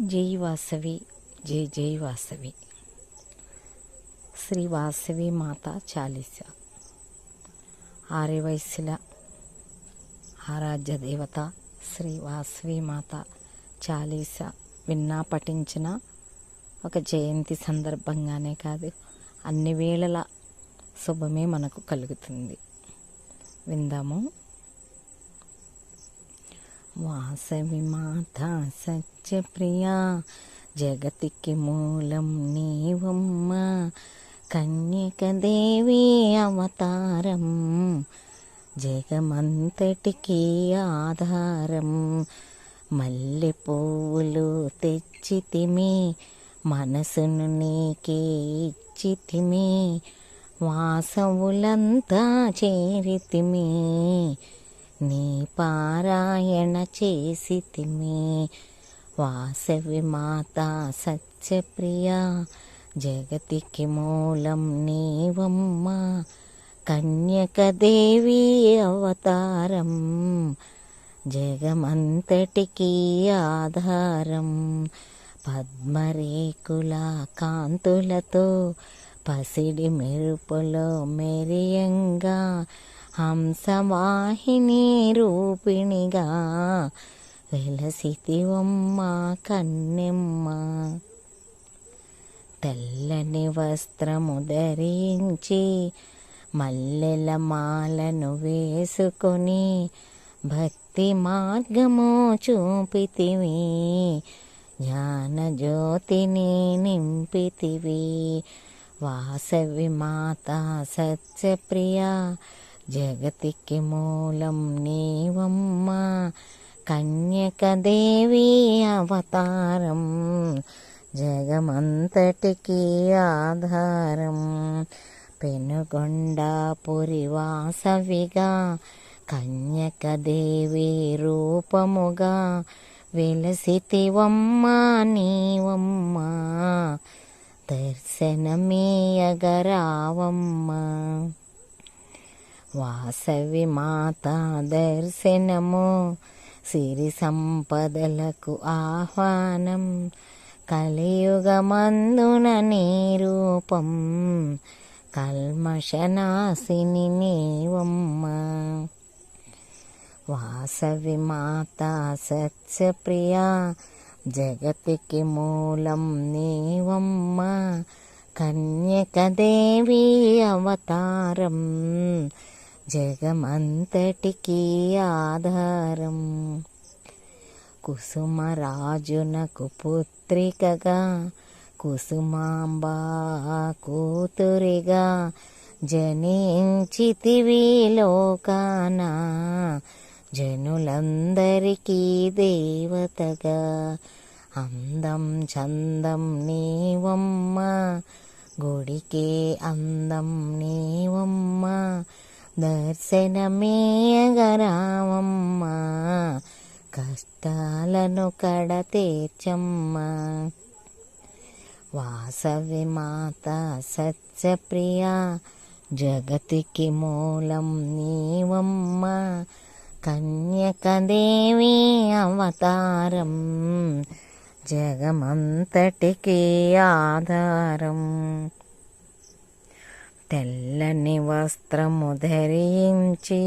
జై వాసవి, జై జై వాసవి. శ్రీ వాసవి మాత చాలీస. ఆర్యవైశ్యుల ఆరాధ్య దేవత శ్రీ వాసవి మాత చాలీస విన్నా పఠించిన ఒక జయంతి సందర్భంగానే కాదు, అన్ని వేళల శుభమే మనకు కలుగుతుంది. విందాము. వాసవి మాత సత్యప్రియా, జగతికి మూలం నీవమ్మ, కన్యక దేవి అవతారం, జగమంతటికి ఆధారం. మల్లె పువ్వులు తెచ్చితిమి, మనసును నీకే ఇచ్చితిమి, వాసవులంతా చేరితిమి, నీ పారాయణ చేసితిమి. వాసవి మాత సత్యప్రియా, జగతికి మూలం నీవమ్మ, కన్యక దేవి అవతారం, జగమంతటికి ఆధారం. పద్మరేకుల కాంతులతో పసిడి మెరుపులో మెరియంగా, హంసవాహిని రూపిణిగా వెలసితివమ్మ కన్నెమ్మ. తెల్లని వస్త్రము ధరించి మల్లెల మాలను వేసుకొని, భక్తి మార్గము చూపితివి, జ్ఞాన జ్యోతిని నింపితివి. వాసవి మాత సత్యప్రియా, జగతికి మూలం నీవమ్మ, కన్యక దేవి అవతారం, జగమంతటికి ఆధారం. పెనుగొండాపురి వాసవిగా, కన్యక దేవి రూపముగా వెలసితివమ్మ నీవమ్మ, దర్శనమీయగరావమ్మ. వాసవి మాత దర్శనము సిరి సంపదలకు ఆహ్వానం, కలియుగమందున నీ రూపం, కల్మషనాశిని నీవమ్మ. వాసవి మాత సత్యప్రియా, జగతికి మూలం నీవమ్మ, కన్యక దేవి అవతారం, జగమంతటికి ఆధారం. కుసుమరాజునకు పుత్రికగా, కుసుమాంబా కూతురిగా జనించితివి లోకాన, జనులందరికీ దేవతగా. అందం చందం నీవమ్మ, గుడికే అందం నీవమ్మ, దర్శనమీయగరావమ్మ, కష్టాలను కడతీర్చమ్మ. వాసవి మాత సత్యప్రియా, జగతికి మూలం నీవమ్మ, కన్యక దేవి అవతారం, జగమంతటికి ఆధారం. తెల్లని వస్త్రము ధరించి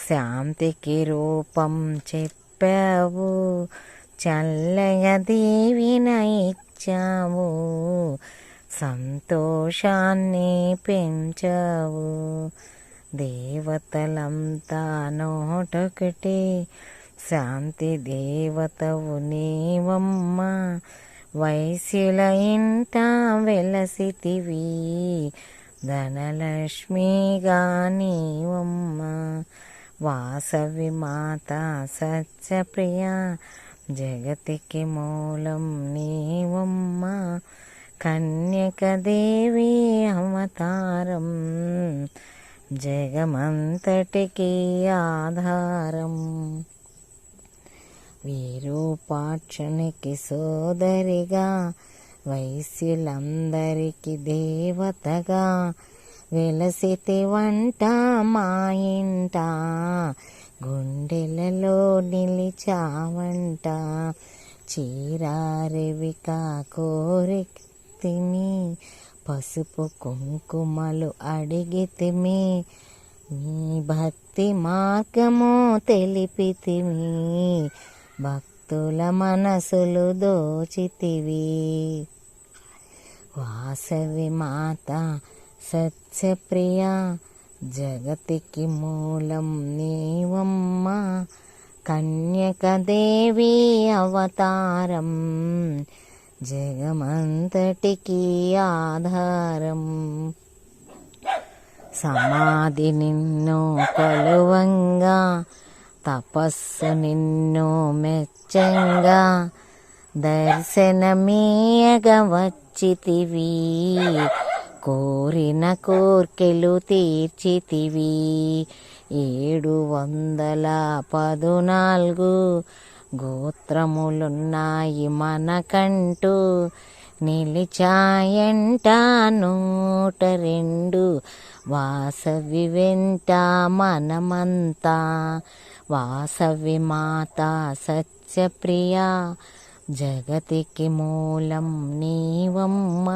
శాంతికి రూపం చెప్పావు, చల్లగా దీవిన ఇచ్చావు, సంతోషాన్ని పెంచావు. దేవతలంతా నోటొకటి, శాంతి దేవతవు నీవమ్మ, వైశ్యుల ఇంట వెలసితివి, ధనలక్ష్మిగా నీవమ్మ. వాసవి మాత సత్యప్రియా, జగతికి మూలం నీవమ్మ, కన్యక దేవి అవతారం, జగమంతటికి ఆధారం. విరూపాక్షునికి సోదరిగా, వైశ్యులందరికీ దేవతగా వెలసితివంట మా ఇంట, గుండెలలో నిలిచావంట, చీరారివిక కోరితిమి, పసుపు కుంకుమలు అడిగితిమి, మీ భక్తి మార్గము తెలిపితిమి, భక్తుల మనసులు దోచితివి. వాసవి మాత సత్యప్రియ, జగతికి మూలం నీవమ్మ, కన్యకదేవి అవతారం, జగమంతటికి ఆధారం. సమాధి నిన్ను కొలువంగా, తపస్సు నిన్ను మెచ్చంగా, దర్శనమీయగ వచ్చితివి, కోరిన కోర్కెలు తీర్చితివి. 714 గోత్రములున్నాయి మనకంటూ, నిలిచాయంట 102 వాసవి వెంట మనమంతా. వాసవి మాత సత్యప్రియ, జగతికి మూలం నీవమ్మ,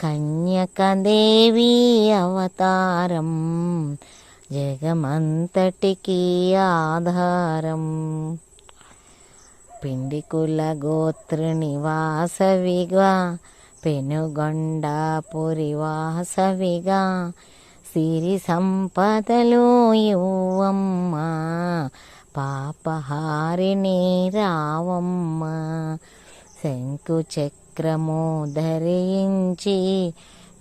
కన్యకదేవి అవతారం, జగమంతటికి ఆధారం. పిండికుల గోత్రిని వాసవిగా, పెనుగొండాపురి వాసవిగా, సిరి సంపదలు ఇవ్వమ్మ, పాపహారిణి రావమ్మ. శంకు చక్రము ధరించి,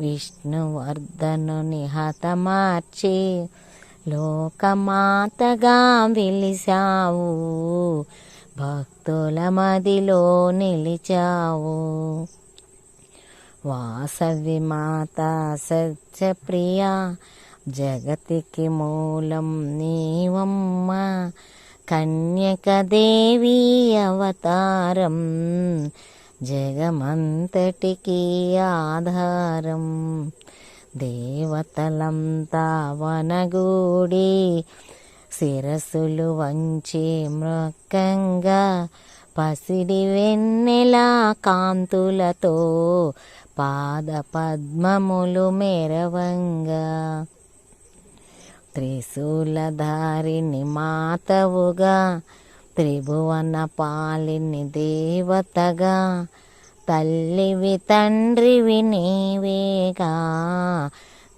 విష్ణువర్ధనుని హతమార్చి, లోకమాతగా వెలిసావు, భక్తుల మదిలో నిలిచావు. వాసవి మాత సత్యప్రియ, జగతికి మూలం నీవమ్మ, కన్యకదేవి అవతారం, జగమంతటికి ఆధారం. దేవతలంతా వనగూడి, శిరస్సులు వంచి మృక్కంగా, పసిడి వెన్నెల కాంతులతో పాద పద్మములు మెరవంగా. త్రిశూలధారిని మాతవుగా, త్రిభువన పాలిని దేవతగా, తల్లివి తండ్రివి నీవేగా,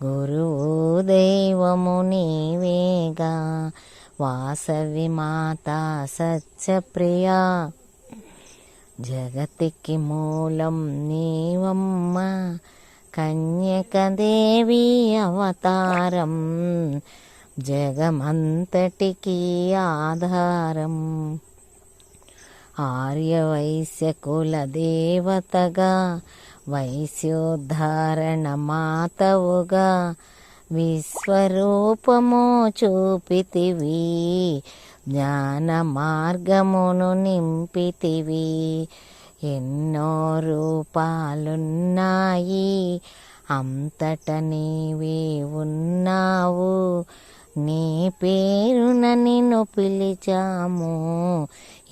గురువు దైవము నీవేగా. వాసవి మాత సత్యప్రియ, జగతికి మూలం నీవమ్మ, కన్యకదేవి అవతారం, జగమంతటికి ఆధారం. ఆర్యవైశ్య కుల దేవతగా, వైశ్యోద్ధారణ మాతవుగా, విశ్వరూపము చూపితివి, జ్ఞాన మార్గమును నింపితివి. ఎన్నో రూపాలున్నాయి, అంతట నీవే ఉన్నావు, నీ పేరున నిన్ను పిలిచాము,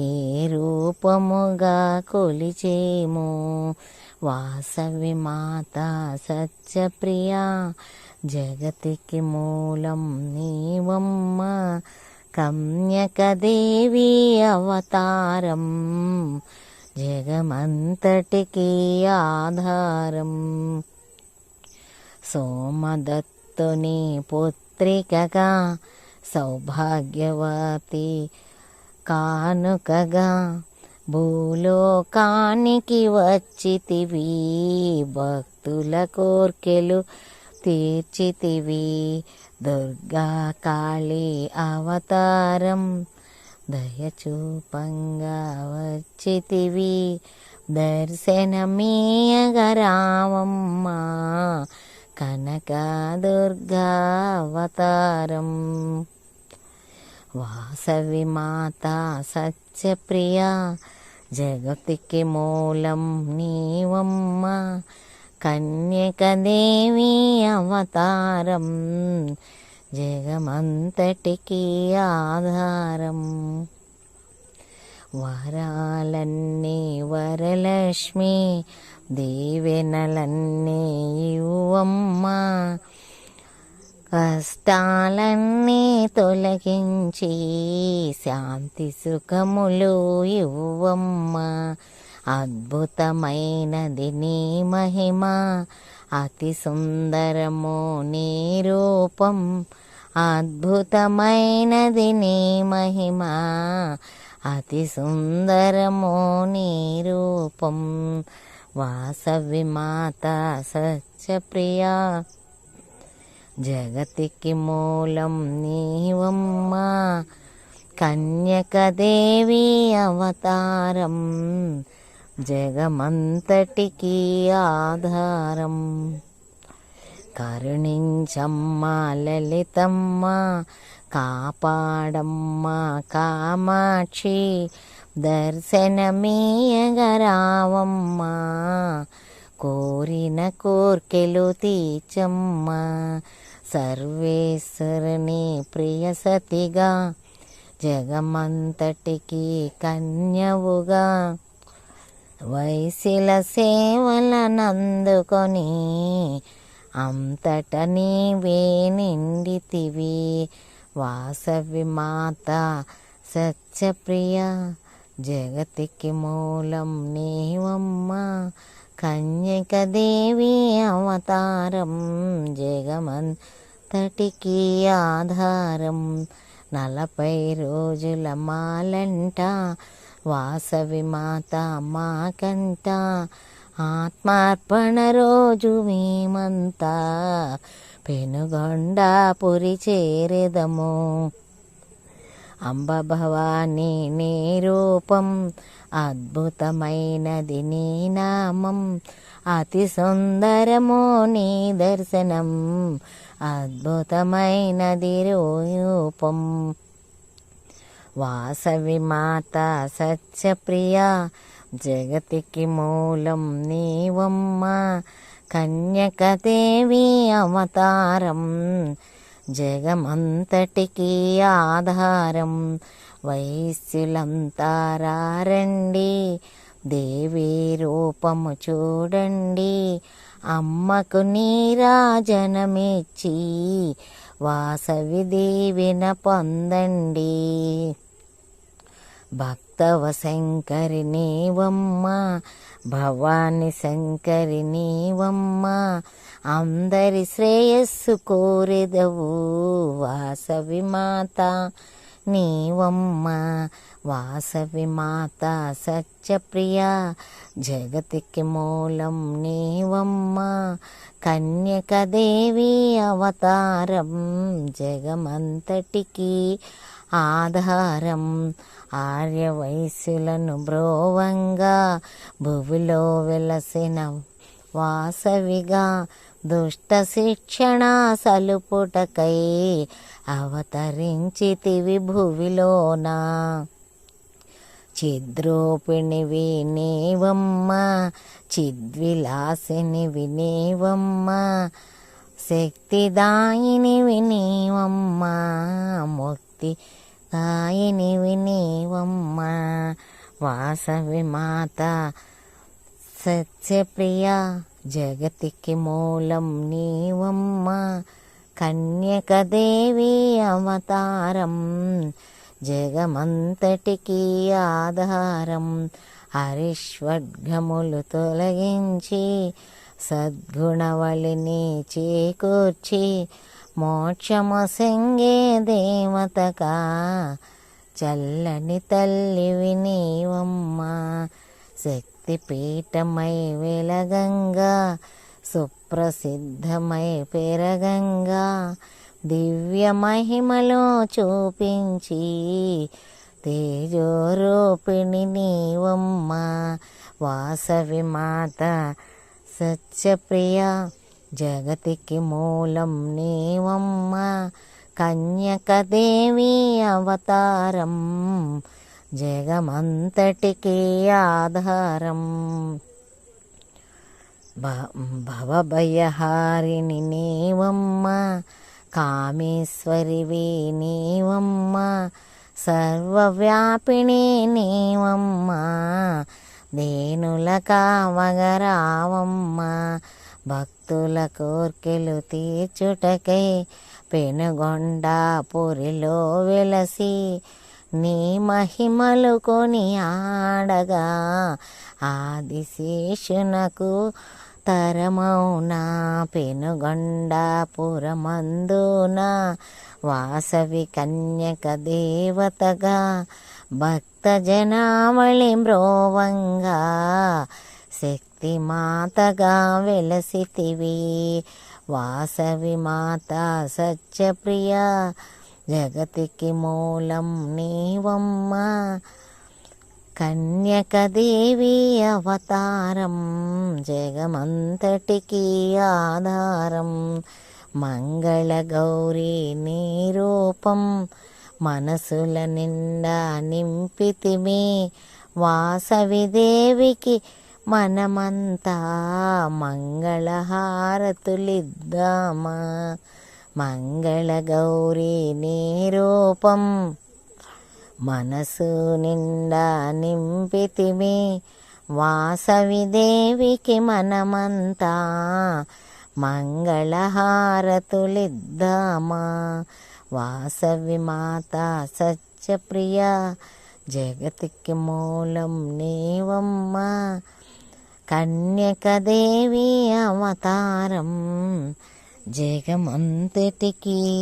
ఏ రూపముగా కొలిచేము. వాసవి మాత సత్యప్రియ, జగతికి మూలం నీవమ్మ, కన్యకదేవి అవతారం, జగమంతటికి ఆధారం. సోమదత్తుని పుత్రికగా, సౌభాగ్యవతి కానుకగా, భూలోకానికి వచ్చితివి, భక్తుల కోర్కెలు తీర్చితివి. దుర్గా కాళీ అవతారం, దయచూపంగా వచ్చితివి, దర్శనమీయగరావమ్మ, కనక దుర్గా అవతారం. వాసవి మాత సత్యప్రియ, జగతికి మూలం నీవమ్మ, కన్యకదేవి అవతారం, జగమంతటికి ఆధారం. వరాలన్నీ వరలక్ష్మి దీవెనలన్నీ ఇవ్వమ్మా, కష్టాలన్నీ తొలగించి శాంతి సుఖములు ఇవ్వమ్మా. అద్భుతమైనది నీ మహిమ, అతి సుందరము నీ రూపం. అద్భుతమైనది నీ మహిమ, అతి సుందరము నీ రూపం. వాసవి మాత సత్యప్రియ, జగతికి మూలం నీవమ్మా. కన్యకదేవి అవతారం, జగమంతటికి ఆధారం. కరుణించమ్మా లలితమ్మా, కాపాడమ్మా కామాక్షి. దర్శనమీయగరావమ్మా, కోరిన కోర్కెలు తీర్చమ్మా. సర్వేశ్వరుని ప్రియ సతిగా, జగమంతటికి కన్యవుగా. వైశిల సేవలనందుకొని అంతట నీవే నిండితివి. వాసవి మాత సత్యప్రియ, జగతికి మూలం నీవమ్మా. కన్యకదేవి అవతారం, జగమంతటికి ఆధారం. 40 రోజుల మాలంట వాసవి మాత మా కంట. ఆత్మార్పణ రోజు మేమంతా పెనుగొండాపురి చేరెదము. అంబ భవానీ నీ రూపం, అద్భుతమైనది నీ నామం. అతి సుందరమో నీ దర్శనం, అద్భుతమైనది రూపం. వాసవి మాత సత్యప్రియ, జగతికి మూలం నీవమ్మా. కన్యకదేవి అవతారం, జగమంతటికి ఆధారం. వైశ్యులంతా రండి, దేవి రూపము చూడండి. అమ్మకు నీరాజనమిచ్చి వాసవి దీవెన పొందండి. భక్తవ శంకరి నీవమ్మా, భవాని శంకరి నీవమ్మా. అందరి శ్రేయస్సు కోరెదవు వాసవి మాత నీవమ్మా. వాసవి మాత సత్యప్రియ, జగతికి మూలం నీవమ్మా. కన్యకదేవి అవతారం, జగమంతటికి ఆధారం. ఆర్యవైశ్యులను బ్రోవంగా భువిలో వెలసిన వాసవిగా. దుష్ట శిక్షణ సలుపుటకై అవతరించితివి భువిలోనా. చిద్రూపిణివి నీవమ్మా, చిద్విలాసినివి నీవమ్మా. శక్తిదాయినివి నీవమ్మా, ముక్తి దాయినివి నీవమ్మా. వాసవి మాత సత్యప్రియ, జగతికి మూలం నీవమ్మా. కన్యకదేవి అవతారం, జగమంతటికి ఆధారం. హరిష్వర్గములు తొలగించి సద్గుణవళిని చేకూర్చి మోక్షము సెంగే దేవతగా చల్లని తల్లివి నీవమ్మా. శక్తిపీఠమై వెలగంగా సుప్రసిద్ధమై పెరగంగా దివ్య మహిమలో చూపించి తేజోరూపిణి నీవమ్మా. వాసవి మాత సత్యప్రియ, జగతికి మూలం నీవమ్మా. కన్యకదేవి అవతారం, జగమంతటికి ఆధారం. భవభయహారిణి నీవమ్మా, కామేశ్వరివి నీవమ్మా. సర్వవ్యాపిణి నీవమ్మా, దేనుల కావగరావమ్మా, భక్తుల కోర్కెలు తీర్చుటకై పెనుగొండాపురిలో వెలసి నీ మహిమలు కొని ఆడగా ఆదిశేషునకు తరమౌనా. పెనుగొండాపురమందున వాసవి కన్యక దేవతగా భక్త జనావళి మ్రోవంగా శక్తిమాతగా వెలసితివి. వాసవి మాత సత్యప్రియ, జగతికి మూలం నీవమ్మా, కన్యకదేవి అవతారం జగమంతటికి ఆధారం. మంగళగౌరీ నీ రూపం మనసుల నిండా నింపితిమి. వాసవి దేవికి మనమంతా మంగళహారతులిద్దామా. మంగళగౌరీ నీ రూపం మనసు నిండా నింపితిమి. వాసవి దేవికి మనమంతా మంగళహారతులిద్దామా. వాసవి మాత సత్యప్రియ, జగతికి మూలం నీవమ్మా, కన్యకదేవి అవతారం జగమంతటికి